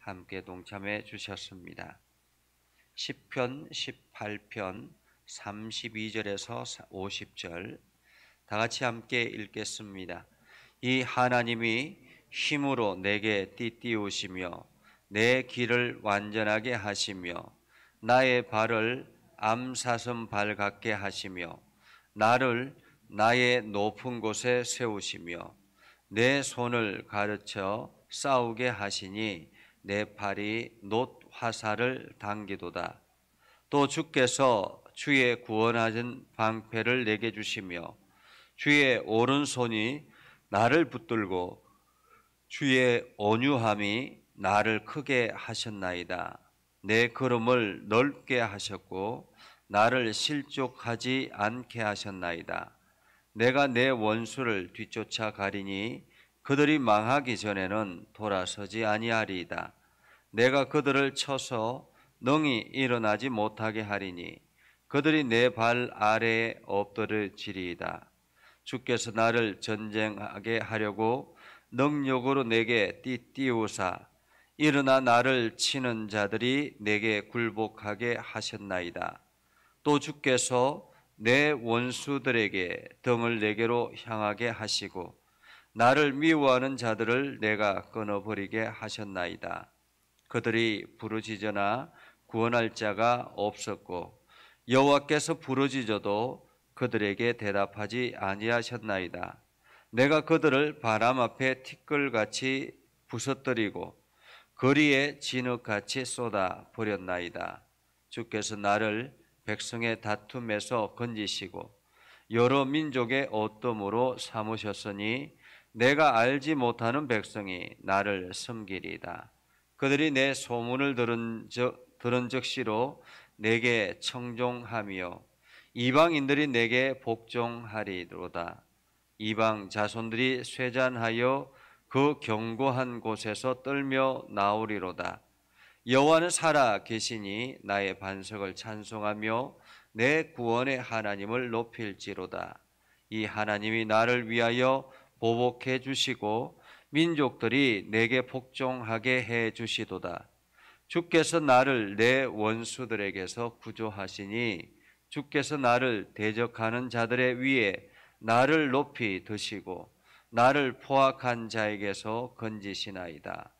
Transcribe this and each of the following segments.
함께 동참해 주셨습니다. 시편 18편 32절에서 50절 다 같이 함께 읽겠습니다. 이 하나님이 힘으로 내게 띠띠우시며 내 길을 완전하게 하시며 나의 발을 암사슴 발 같게 하시며 나를 나의 높은 곳에 세우시며 내 손을 가르쳐 싸우게 하시니 내 팔이 놋 화살을 당기도다. 또 주께서 주의 구원하신 방패를 내게 주시며 주의 오른손이 나를 붙들고 주의 온유함이 나를 크게 하셨나이다. 내 걸음을 넓게 하셨고 나를 실족하지 않게 하셨나이다. 내가 내 원수를 뒤쫓아 가리니 그들이 망하기 전에는 돌아서지 아니하리이다. 내가 그들을 쳐서 능히 일어나지 못하게 하리니 그들이 내 발 아래에 엎드러지리이다. 주께서 나를 전쟁하게 하려고 능력으로 내게 띠띠우사 일어나 나를 치는 자들이 내게 굴복하게 하셨나이다. 또 주께서 내 원수들에게 등을 내게로 향하게 하시고 나를 미워하는 자들을 내가 끊어버리게 하셨나이다. 그들이 부르짖으나 구원할 자가 없었고 여호와께서 부르짖어도 그들에게 대답하지 아니하셨나이다. 내가 그들을 바람 앞에 티끌같이 부서뜨리고 거리에 진흙같이 쏟아 버렸나이다. 주께서 나를 백성의 다툼에서 건지시고 여러 민족의 어둠으로 삼으셨으니 내가 알지 못하는 백성이 나를 섬기리이다. 그들이 내 소문을 들은 즉시로 내게 청종하며 이방인들이 내게 복종하리로다. 이방 자손들이 쇠잔하여 그 견고한 곳에서 떨며 나오리로다. 여호와는 살아 계시니 나의 반석을 찬송하며 내 구원의 하나님을 높일지로다. 이 하나님이 나를 위하여 보복해 주시고 민족들이 내게 복종하게 해 주시도다. 주께서 나를 내 원수들에게서 구조하시니 주께서 나를 대적하는 자들의 위에 나를 높이 드시고 나를 포악한 자에게서 건지시나이다.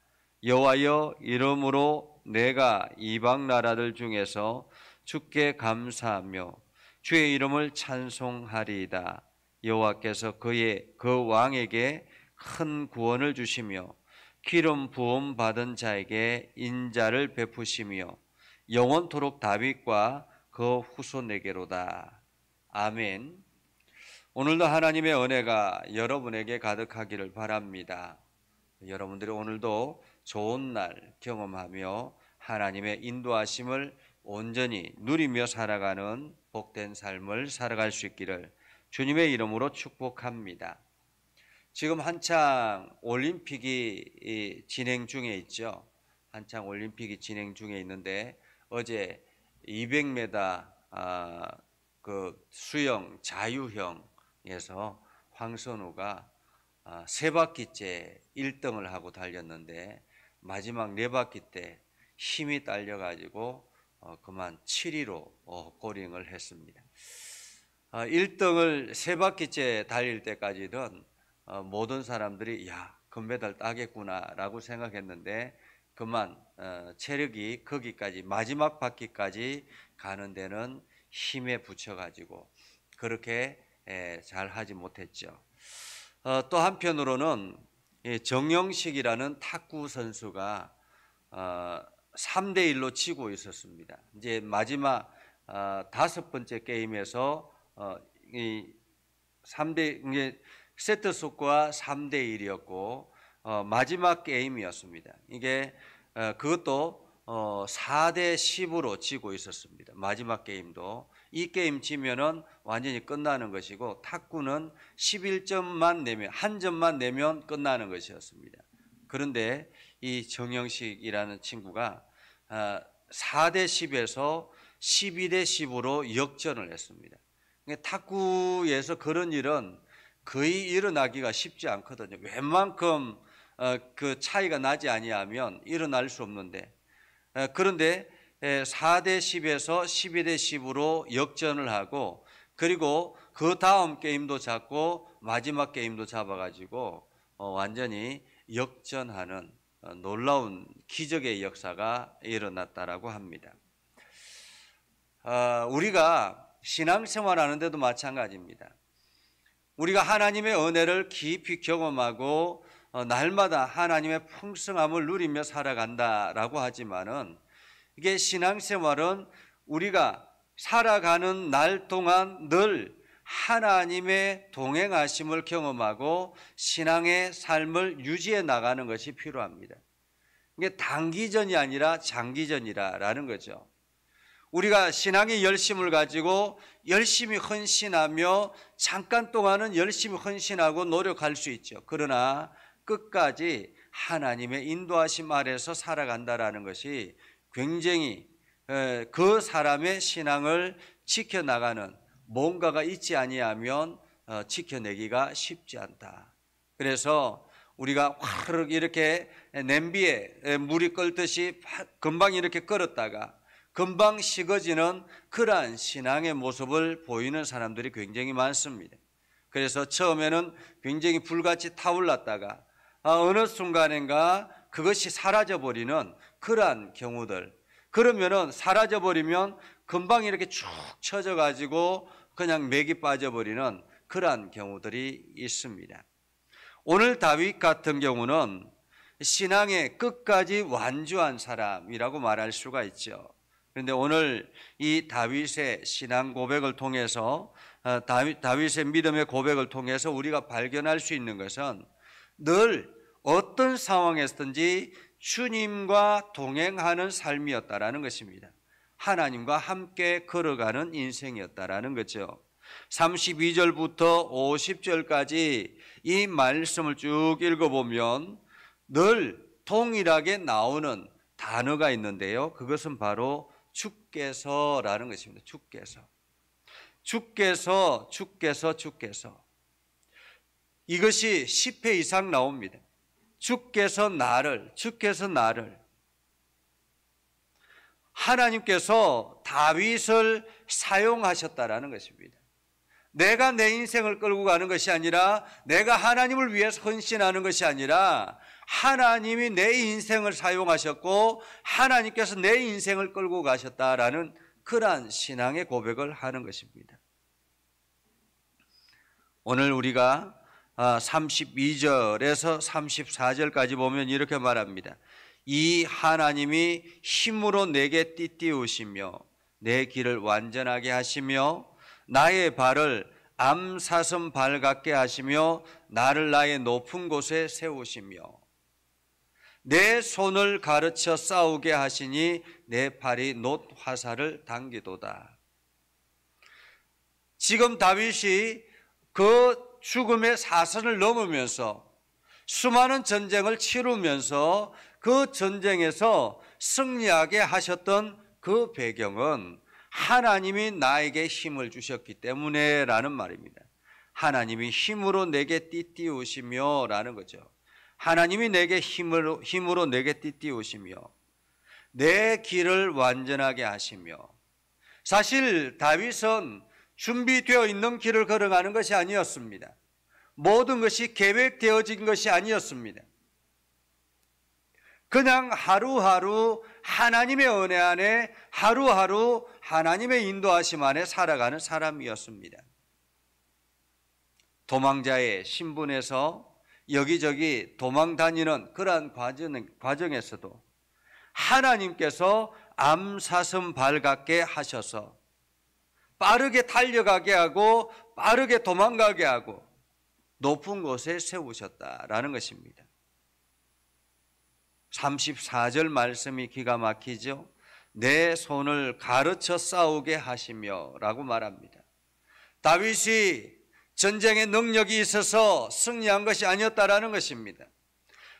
여호와여, 이름으로 내가 이방 나라들 중에서 주께 감사하며 주의 이름을 찬송하리이다. 여호와께서 그 왕에게 큰 구원을 주시며 기름 부음 받은 자에게 인자를 베푸시며 영원토록 다윗과 그 후손에게로다. 아멘. 오늘도 하나님의 은혜가 여러분에게 가득하기를 바랍니다. 여러분들이 오늘도 좋은 날 경험하며 하나님의 인도하심을 온전히 누리며 살아가는 복된 삶을 살아갈 수 있기를 주님의 이름으로 축복합니다. 지금 한창 올림픽이 진행 중에 있죠. 한창 올림픽이 진행 중에 있는데 어제 200m 그 수영 자유형에서 황선우가 세 바퀴째 1등을 하고 달렸는데 마지막 네 바퀴 때 힘이 딸려가지고 그만 7위로 고링을 했습니다. 1등을 세 바퀴째 달릴 때까지는 모든 사람들이 야, 금메달 따겠구나라고 생각했는데 그만 체력이 거기까지 마지막 바퀴까지 가는 데는 힘에 붙여가지고 그렇게 잘 하지 못했죠. 또 한편으로는 정영식이라는 탁구 선수가 3대1로 치고 있었습니다. 이제 마지막 5번째 게임에서 이 세트 스코어가 3대1이었고 마지막 게임이었습니다. 이게 그것도 4대10으로 지고 있었습니다. 마지막 게임도 이 게임 지면은 완전히 끝나는 것이고 탁구는 11점만 내면 한 점만 내면 끝나는 것이었습니다. 그런데 이 정영식이라는 친구가 4대10에서 12대10으로 역전을 했습니다. 탁구에서 그런 일은 거의 일어나기가 쉽지 않거든요. 웬만큼 그 차이가 나지 아니하면 일어날 수 없는데, 그런데 4대 10에서 12대 10으로 역전을 하고, 그리고 그 다음 게임도 잡고 마지막 게임도 잡아가지고 완전히 역전하는 놀라운 기적의 역사가 일어났다라고 합니다. 우리가 신앙생활 하는데도 마찬가지입니다. 우리가 하나님의 은혜를 깊이 경험하고 날마다 하나님의 풍성함을 누리며 살아간다라고 하지만은, 이게 신앙생활은 우리가 살아가는 날 동안 늘 하나님의 동행하심을 경험하고 신앙의 삶을 유지해 나가는 것이 필요합니다. 이게 단기전이 아니라 장기전이라는 거죠. 우리가 신앙의 열심을 가지고 열심히 헌신하며 잠깐 동안은 열심히 헌신하고 노력할 수 있죠. 그러나 끝까지 하나님의 인도하심 아래서 살아간다라는 것이 굉장히 그 사람의 신앙을 지켜나가는 뭔가가 있지 아니하면 지켜내기가 쉽지 않다. 그래서 우리가 화르륵 이렇게 냄비에 물이 끓듯이 금방 이렇게 끓었다가 금방 식어지는 그러한 신앙의 모습을 보이는 사람들이 굉장히 많습니다. 그래서 처음에는 굉장히 불같이 타올랐다가 어느 순간인가 그것이 사라져버리는 그러한 경우들, 그러면은 사라져버리면 금방 이렇게 축 처져가지고 그냥 맥이 빠져버리는 그러한 경우들이 있습니다. 오늘 다윗 같은 경우는 신앙의 끝까지 완주한 사람이라고 말할 수가 있죠. 그런데 오늘 이 다윗의 신앙 고백을 통해서, 다윗의 믿음의 고백을 통해서 우리가 발견할 수 있는 것은 늘 어떤 상황에서든지 주님과 동행하는 삶이었다라는 것입니다. 하나님과 함께 걸어가는 인생이었다라는 거죠. 32절부터 50절까지 이 말씀을 쭉 읽어보면 늘 동일하게 나오는 단어가 있는데요. 그것은 바로 주께서라는 것입니다. 주께서. 이것이 10회 이상 나옵니다. 주께서 나를. 하나님께서 다윗을 사용하셨다라는 것입니다. 내가 내 인생을 끌고 가는 것이 아니라, 내가 하나님을 위해서 헌신하는 것이 아니라, 하나님이 내 인생을 사용하셨고 하나님께서 내 인생을 끌고 가셨다라는 그러한 신앙의 고백을 하는 것입니다. 오늘 우리가 32절에서 34절까지 보면 이렇게 말합니다. 이 하나님이 힘으로 내게 띠띠우시며 내 길을 완전하게 하시며 나의 발을 암사슴 발 같게 하시며 나를 나의 높은 곳에 세우시며 내 손을 가르쳐 싸우게 하시니 내 팔이 놋 화살을 당기도다. 지금 다윗이 그 죽음의 사선을 넘으면서 수많은 전쟁을 치르면서 그 전쟁에서 승리하게 하셨던 그 배경은 하나님이 나에게 힘을 주셨기 때문에 라는 말입니다. 하나님이 힘으로 내게 띠띠우시며 라는 거죠. 하나님이 내게 힘으로 내게 띠띠우시며 내 길을 완전하게 하시며, 사실 다윗은 준비되어 있는 길을 걸어가는 것이 아니었습니다. 모든 것이 계획되어진 것이 아니었습니다. 그냥 하루하루 하나님의 은혜 안에, 하루하루 하나님의 인도하심 안에 살아가는 사람이었습니다. 도망자의 신분에서 여기저기 도망 다니는 그러한 과정에서도 하나님께서 암사슴 발 같게 하셔서 빠르게 달려가게 하고 빠르게 도망가게 하고 높은 곳에 세우셨다라는 것입니다. 34절 말씀이 기가 막히죠. 내 손을 가르쳐 싸우게 하시며 라고 말합니다. 다윗이 전쟁의 능력이 있어서 승리한 것이 아니었다라는 것입니다.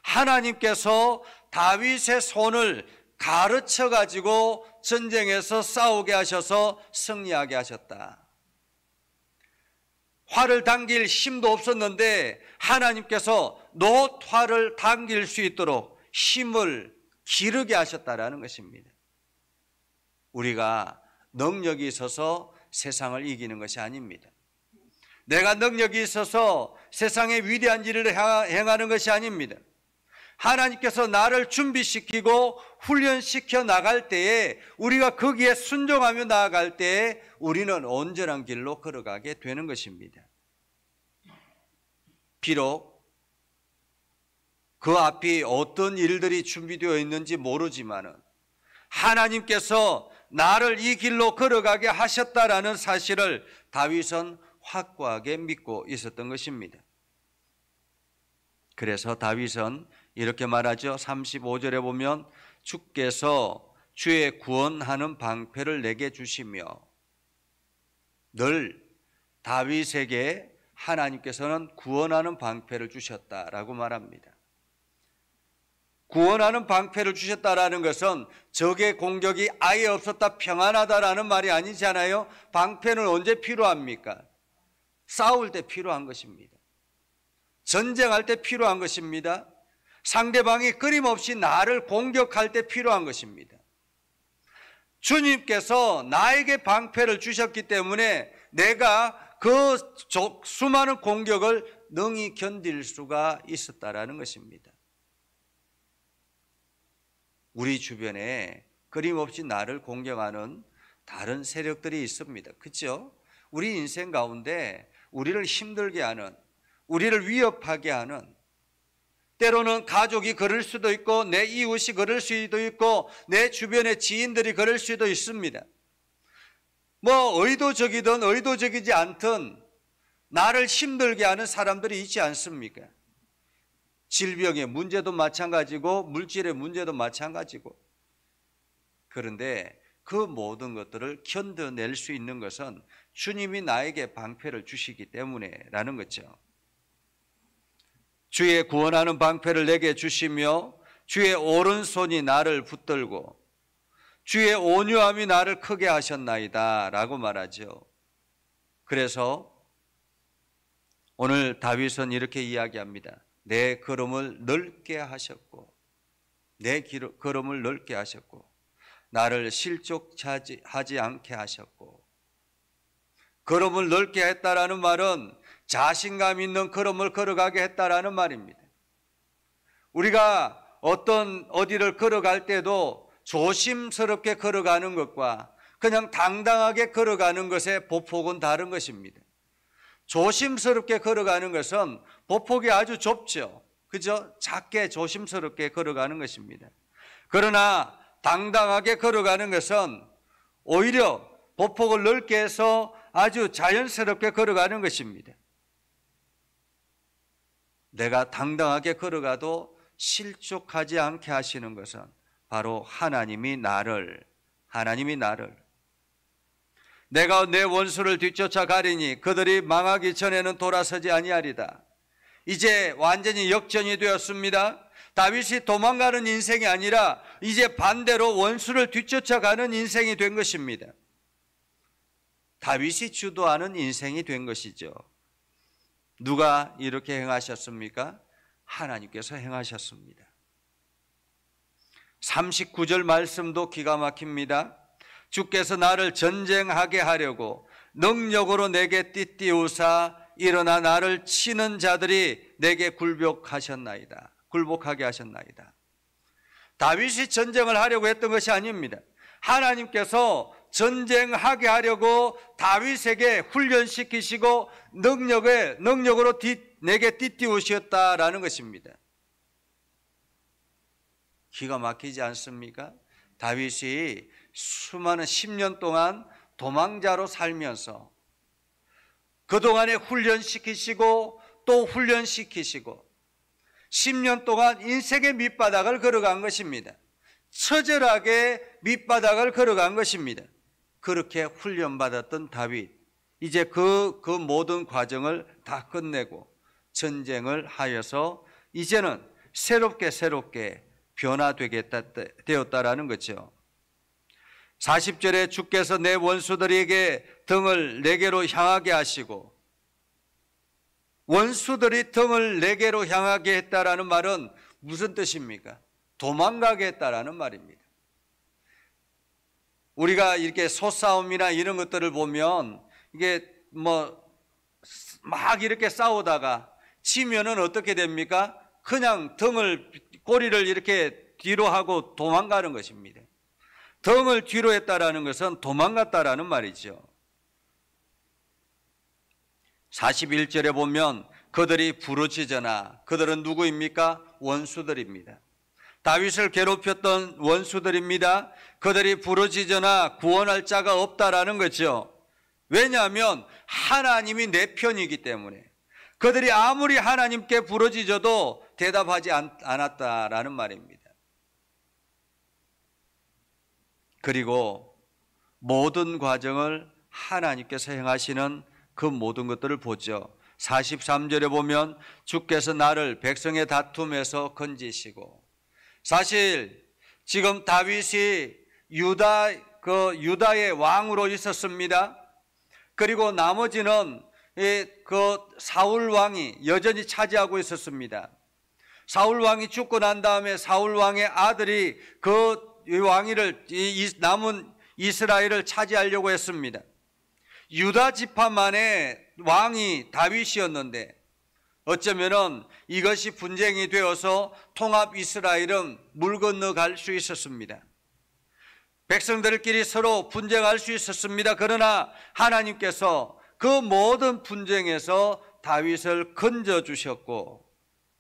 하나님께서 다윗의 손을 가르쳐 가지고 전쟁에서 싸우게 하셔서 승리하게 하셨다. 활을 당길 힘도 없었는데 하나님께서 노 활을 당길 수 있도록 힘을 기르게 하셨다라는 것입니다. 우리가 능력이 있어서 세상을 이기는 것이 아닙니다. 내가 능력이 있어서 세상의 위대한 일을 행하는 것이 아닙니다. 하나님께서 나를 준비시키고 훈련시켜 나갈 때에, 우리가 거기에 순종하며 나아갈 때에 우리는 온전한 길로 걸어가게 되는 것입니다. 비록 그 앞이 어떤 일들이 준비되어 있는지 모르지만은 하나님께서 나를 이 길로 걸어가게 하셨다라는 사실을 다윗은 확고하게 믿고 있었던 것입니다. 그래서 다윗은 이렇게 말하죠. 35절에 보면 주께서 주의 구원하는 방패를 내게 주시며, 늘 다윗에게 하나님께서는 구원하는 방패를 주셨다라고 말합니다. 구원하는 방패를 주셨다라는 것은 적의 공격이 아예 없었다, 평안하다라는 말이 아니잖아요. 방패는 언제 필요합니까? 싸울 때 필요한 것입니다. 전쟁할 때 필요한 것입니다. 상대방이 끊임없이 나를 공격할 때 필요한 것입니다. 주님께서 나에게 방패를 주셨기 때문에 내가 그 수많은 공격을 능히 견딜 수가 있었다라는 것입니다. 우리 주변에 끊임없이 나를 공격하는 다른 세력들이 있습니다. 그렇죠? 우리 인생 가운데 우리를 힘들게 하는, 우리를 위협하게 하는, 때로는 가족이 그럴 수도 있고 내 이웃이 그럴 수도 있고 내 주변의 지인들이 그럴 수도 있습니다. 뭐 의도적이든 의도적이지 않든 나를 힘들게 하는 사람들이 있지 않습니까? 질병의 문제도 마찬가지고 물질의 문제도 마찬가지고. 그런데 그 모든 것들을 견뎌낼 수 있는 것은 주님이 나에게 방패를 주시기 때문에라는 거죠. 주의 구원하는 방패를 내게 주시며 주의 오른손이 나를 붙들고 주의 온유함이 나를 크게 하셨나이다 라고 말하죠. 그래서 오늘 다윗은 이렇게 이야기합니다. 내 걸음을 넓게 하셨고, 내 걸음을 넓게 하셨고, 나를 실족하지 않게 하셨고. 걸음을 넓게 했다라는 말은 자신감 있는 걸음을 걸어가게 했다라는 말입니다. 우리가 어디를 걸어갈 때도 조심스럽게 걸어가는 것과 그냥 당당하게 걸어가는 것의 보폭은 다른 것입니다. 조심스럽게 걸어가는 것은 보폭이 아주 좁죠. 그죠? 작게 조심스럽게 걸어가는 것입니다. 그러나 당당하게 걸어가는 것은 오히려 보폭을 넓게 해서 아주 자연스럽게 걸어가는 것입니다. 내가 당당하게 걸어가도 실족하지 않게 하시는 것은 바로 하나님이 나를 내가 내 원수를 뒤쫓아 가리니 그들이 망하기 전에는 돌아서지 아니하리다. 이제 완전히 역전이 되었습니다. 다윗이 도망가는 인생이 아니라 이제 반대로 원수를 뒤쫓아가는 인생이 된 것입니다. 다윗이 주도하는 인생이 된 것이죠. 누가 이렇게 행하셨습니까? 하나님께서 행하셨습니다. 39절 말씀도 기가 막힙니다. 주께서 나를 전쟁하게 하려고 능력으로 내게 띠띠우사 일어나 나를 치는 자들이 내게 굴복하게 하셨나이다. 다윗이 전쟁을 하려고 했던 것이 아닙니다. 하나님께서 전쟁하게 하려고 다윗에게 훈련시키시고 능력으로 내게 띠띠우셨다라는 것입니다. 기가 막히지 않습니까? 다윗이 수많은 10년 동안 도망자로 살면서 그동안에 훈련시키시고 또 훈련시키시고 10년 동안 인생의 밑바닥을 걸어간 것입니다. 처절하게 밑바닥을 걸어간 것입니다. 그렇게 훈련받았던 다윗, 이제 그 모든 과정을 다 끝내고 전쟁을 하여서 이제는 새롭게 변화되게 되었다라는 거죠. 40절에 주께서 내 원수들에게 등을 내게로 향하게 하시고 원수들이 등을 내게로 향하게 했다라는 말은 무슨 뜻입니까? 도망가게 했다라는 말입니다. 우리가 이렇게 소싸움이나 이런 것들을 보면 이게 막 이렇게 싸우다가 지면은 어떻게 됩니까? 그냥 꼬리를 이렇게 뒤로 하고 도망가는 것입니다. 등을 뒤로 했다라는 것은 도망갔다라는 말이죠. 41절에 보면 그들이 부르짖으나, 그들은 누구입니까? 원수들입니다. 다윗을 괴롭혔던 원수들입니다. 그들이 부르짖으나 구원할 자가 없다라는 거죠. 왜냐하면 하나님이 내 편이기 때문에. 그들이 아무리 하나님께 부르짖어도 대답하지 않았다라는 말입니다. 그리고 모든 과정을 하나님께서 행하시는 그 모든 것들을 보죠. 43절에 보면 주께서 나를 백성의 다툼에서 건지시고, 사실 지금 다윗이 유다의 왕으로 있었습니다. 그리고 나머지는 그 사울 왕이 여전히 차지하고 있었습니다. 사울 왕이 죽고 난 다음에 사울 왕의 아들이 그 왕위를, 남은 이스라엘을 차지하려고 했습니다. 유다 지파만의 왕이 다윗이었는데 어쩌면은 이것이 분쟁이 되어서 통합 이스라엘은 물 건너갈 수 있었습니다. 백성들끼리 서로 분쟁할 수 있었습니다. 그러나 하나님께서 그 모든 분쟁에서 다윗을 건져주셨고,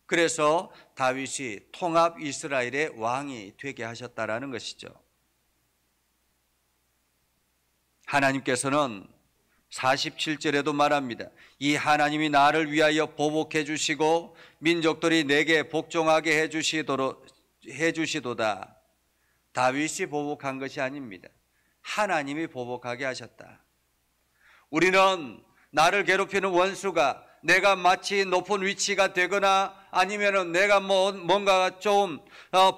그래서 다윗이 통합 이스라엘의 왕이 되게 하셨다라는 것이죠. 하나님께서는 47절에도 말합니다. 이 하나님이 나를 위하여 보복해 주시고 민족들이 내게 복종하게 해주시도다. 다윗이 보복한 것이 아닙니다. 하나님이 보복하게 하셨다. 우리는 나를 괴롭히는 원수가 내가 마치 높은 위치가 되거나 아니면은 내가 뭔가 좀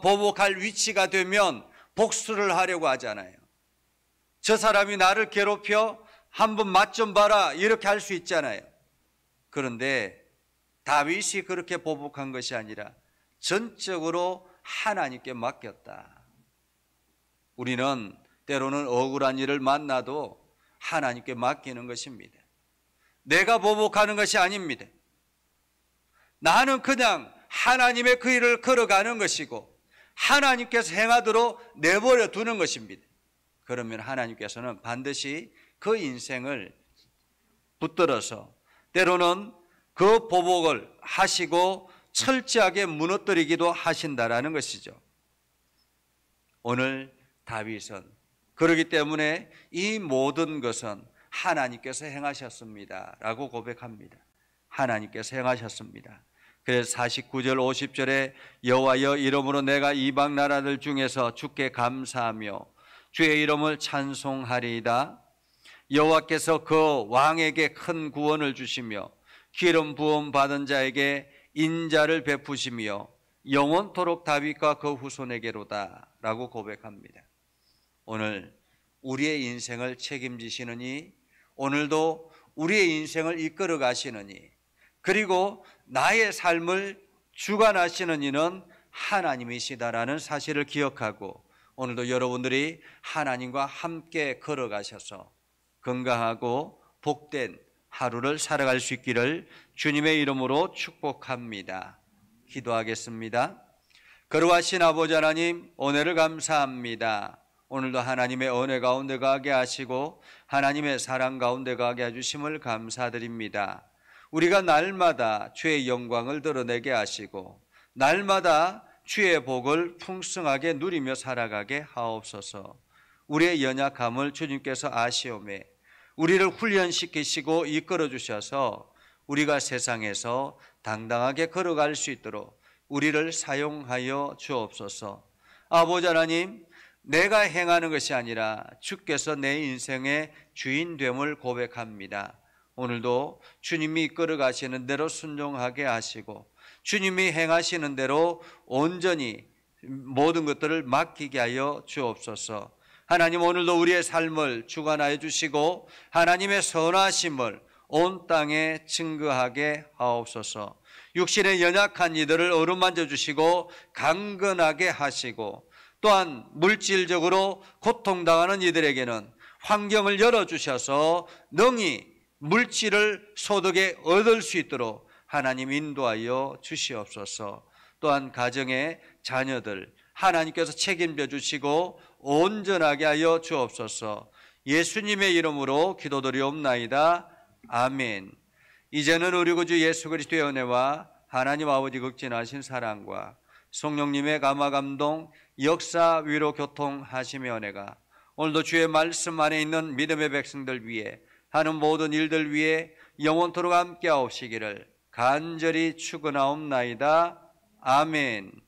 보복할 위치가 되면 복수를 하려고 하잖아요. 저 사람이 나를 괴롭혀 한번 맛 좀 봐라 이렇게 할 수 있잖아요. 그런데 다윗이 그렇게 보복한 것이 아니라 전적으로 하나님께 맡겼다. 우리는 때로는 억울한 일을 만나도 하나님께 맡기는 것입니다. 내가 보복하는 것이 아닙니다. 나는 그냥 하나님의 그 일을 걸어가는 것이고 하나님께서 행하도록 내버려 두는 것입니다. 그러면 하나님께서는 반드시 그 인생을 붙들어서 때로는 그 보복을 하시고 철저하게 무너뜨리기도 하신다라는 것이죠. 오늘 다윗은 그렇기 때문에 이 모든 것은 하나님께서 행하셨습니다 라고 고백합니다. 하나님께서 행하셨습니다. 그래서 49절 50절에 여호와여 이름으로 내가 이방 나라들 중에서 주께 감사하며 주의 이름을 찬송하리이다. 여호와께서 그 왕에게 큰 구원을 주시며 기름 부음 받은 자에게 인자를 베푸시며 영원토록 다윗과 그 후손에게로다 라고 고백합니다. 오늘 우리의 인생을 책임지시는 이, 오늘도 우리의 인생을 이끌어 가시는 이, 그리고 나의 삶을 주관하시는 이는 하나님이시다라는 사실을 기억하고 오늘도 여러분들이 하나님과 함께 걸어가셔서 건강하고 복된 하루를 살아갈 수 있기를 주님의 이름으로 축복합니다. 기도하겠습니다. 거룩하신 아버지 하나님, 은혜를 감사합니다. 오늘도 하나님의 은혜 가운데 가게 하시고 하나님의 사랑 가운데 가게 해주심을 감사드립니다. 우리가 날마다 주의 영광을 드러내게 하시고 날마다 주의 복을 풍성하게 누리며 살아가게 하옵소서. 우리의 연약함을 주님께서 아시오매 우리를 훈련시키시고 이끌어 주셔서 우리가 세상에서 당당하게 걸어갈 수 있도록 우리를 사용하여 주옵소서. 아버지 하나님, 내가 행하는 것이 아니라 주께서 내 인생의 주인됨을 고백합니다. 오늘도 주님이 이끌어 가시는 대로 순종하게 하시고 주님이 행하시는 대로 온전히 모든 것들을 맡기게 하여 주옵소서. 하나님, 오늘도 우리의 삶을 주관하여 주시고 하나님의 선하심을 온 땅에 증거하게 하옵소서. 육신의 연약한 이들을 어루만져 주시고 강건하게 하시고, 또한 물질적으로 고통당하는 이들에게는 환경을 열어주셔서 능히 물질을 소득에 얻을 수 있도록 하나님 인도하여 주시옵소서. 또한 가정의 자녀들 하나님께서 책임져 주시고 온전하게 하여 주옵소서. 예수님의 이름으로 기도드리옵나이다. 아멘. 이제는 우리 구주 예수 그리스도의 은혜와 하나님 아버지 극진하신 사랑과 성령님의 감화 감동 역사 위로 교통하심의 은혜가 오늘도 주의 말씀 안에 있는 믿음의 백성들 위해 하는 모든 일들 위해 영원토록 함께 하옵시기를 간절히 축원하옵나이다. 아멘.